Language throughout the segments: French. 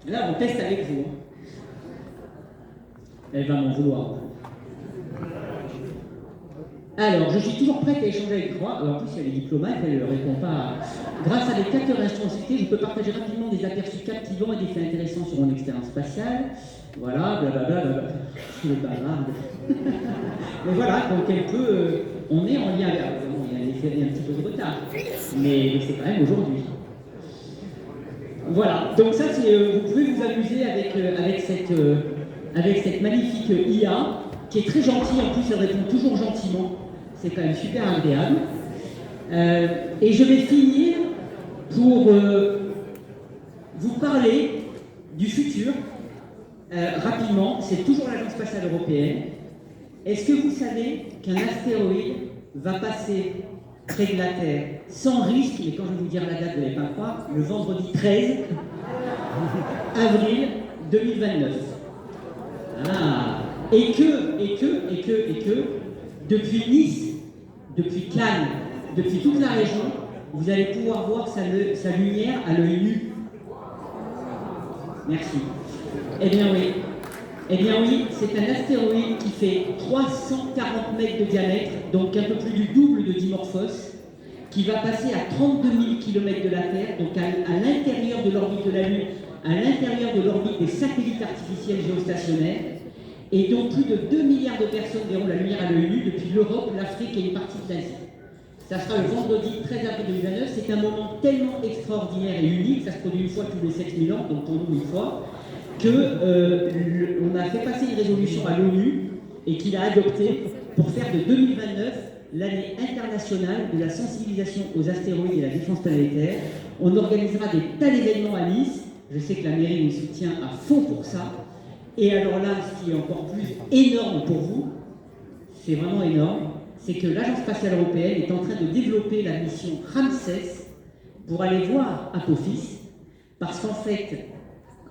Là, on teste avec vous. Elle va m'en vouloir. Alors, je suis toujours prête à échanger avec toi. Alors, en plus, elle est diplomate, elle ne répond pas. Grâce à mes capteurs d'instrumentation, je peux partager rapidement des aperçus captivants et des faits intéressants sur mon expérience spatiale. Voilà, blablabla, blablabla. Je suis bavarde. Mais voilà, donc elle peut. On est en lien avec. Il y a un petit peu de retard. Mais c'est quand même aujourd'hui. Voilà, donc ça, vous pouvez vous amuser avec cette magnifique IA qui est très gentille. En plus, elle répond toujours gentiment. C'est quand même super agréable. Et je vais finir pour vous parler du futur. Rapidement, c'est toujours l'Agence spatiale européenne. Est-ce que vous savez qu'un astéroïde va passer près de la Terre sans risque, mais quand je vais vous dire la date, vous n'allez pas me croire, le vendredi 13 avril 2029. Ah. Et que, depuis Nice, depuis Cannes, depuis toute la région, vous allez pouvoir voir sa lumière à l'œil nu. Merci. Eh bien oui, c'est un astéroïde qui fait 340 mètres de diamètre, donc un peu plus du double de Dimorphos, qui va passer à 32 000 km de la Terre, donc à l'intérieur de l'orbite de la Lune, à l'intérieur de l'orbite des satellites artificiels géostationnaires, et dont plus de 2 milliards de personnes verront la lumière à l'œil nu depuis l'Europe, l'Afrique et une partie de l'Asie. Ça sera le vendredi 13 avril 2029. C'est un moment tellement extraordinaire et unique, ça se produit une fois tous les 7000 ans, donc pour nous une fois, qu'on a fait passer une résolution à l'ONU et qu'il a adoptée pour faire de 2029 l'année internationale de la sensibilisation aux astéroïdes et la défense planétaire. On organisera des tas d'événements à Nice. Je sais que la mairie nous soutient à fond pour ça. Et alors là, ce qui est encore plus énorme pour vous, c'est vraiment énorme, c'est que l'Agence spatiale européenne est en train de développer la mission Ramsès pour aller voir Apophis, parce qu'en fait,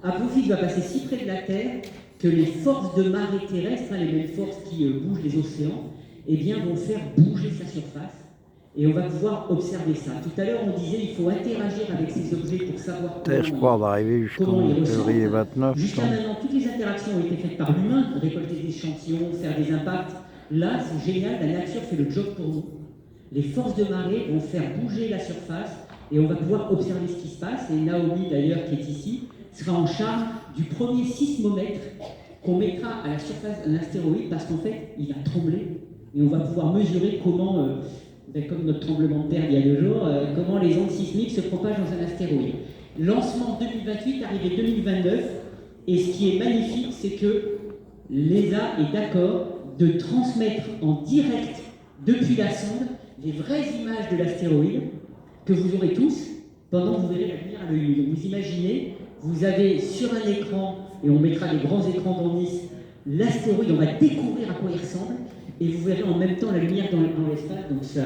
Apophis va passer si près de la Terre que les forces de marée terrestre, les mêmes forces qui bougent les océans, eh bien, vont faire bouger sa surface. Et on va pouvoir observer ça. Tout à l'heure, on disait qu'il faut interagir avec ces objets pour savoir comment, on va arriver jusqu'en février 29. Jusqu'à maintenant, toutes les interactions ont été faites par l'humain, récolter des échantillons, faire des impacts. Là, c'est génial, la nature fait le job pour nous. Les forces de marée vont faire bouger la surface et on va pouvoir observer ce qui se passe. Et Naomi, d'ailleurs, qui est ici, sera en charge du premier sismomètre qu'on mettra à la surface d'un astéroïde parce qu'en fait, il a tremblé. Et on va pouvoir mesurer comment, comme notre tremblement de terre il y a 2 jours, comment les ondes sismiques se propagent dans un astéroïde. Lancement 2028, arrivée 2029. Et ce qui est magnifique, c'est que l'ESA est d'accord de transmettre en direct depuis la sonde les vraies images de l'astéroïde que vous aurez tous pendant que vous verrez la lumière à l'œil nu. Donc vous imaginez, vous avez sur un écran, et on mettra des grands écrans dans Nice, l'astéroïde, on va découvrir à quoi il ressemble, et vous verrez en même temps la lumière dans l'espace, donc ça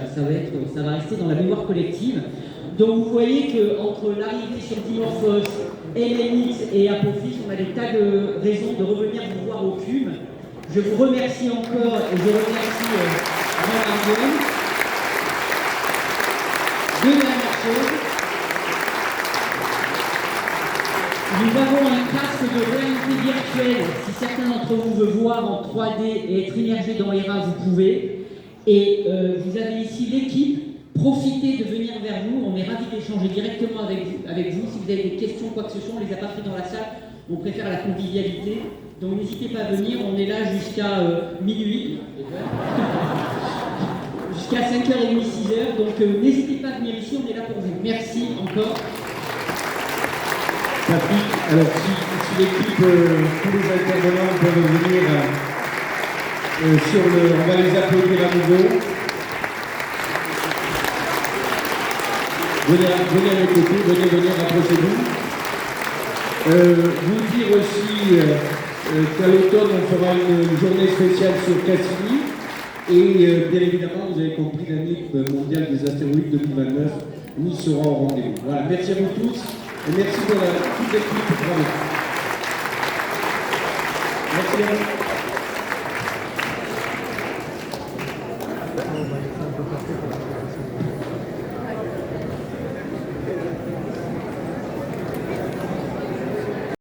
va rester dans la mémoire collective. Donc vous voyez qu'entre l'arrivée sur Dimorphos, LNX et Apophis, on a des tas de raisons de revenir vous voir au CUM. Je vous remercie encore et je remercie Jean-Marc. Deux dernières choses. Nous avons un casque de réalité virtuelle. Si certains d'entre vous veulent voir en 3D et être immergé dans ERA, vous pouvez. Et vous avez ici l'équipe. Profitez de venir vers nous. On est ravis d'échanger directement avec vous. Si vous avez des questions, quoi que ce soit, on ne les a pas pris dans la salle. On préfère la convivialité. Donc n'hésitez pas à venir. On est là jusqu'à minuit. Jusqu'à 5h30, 6h. Donc n'hésitez pas à venir ici. On est là pour vous. Merci encore. Patrick, alors si l'équipe, tous les intervenants peuvent venir on va les applaudir à nouveau. Venez à mes côtés, venez, rapprochez-vous. Vous dire aussi qu'à l'automne, on fera une journée spéciale sur Cassini. Et bien évidemment, vous avez compris, l'année mondiale des astéroïdes 2029, nous serons au rendez-vous. Voilà, merci à vous tous. Et merci pour toute l'équipe. Bravo. Merci à vous.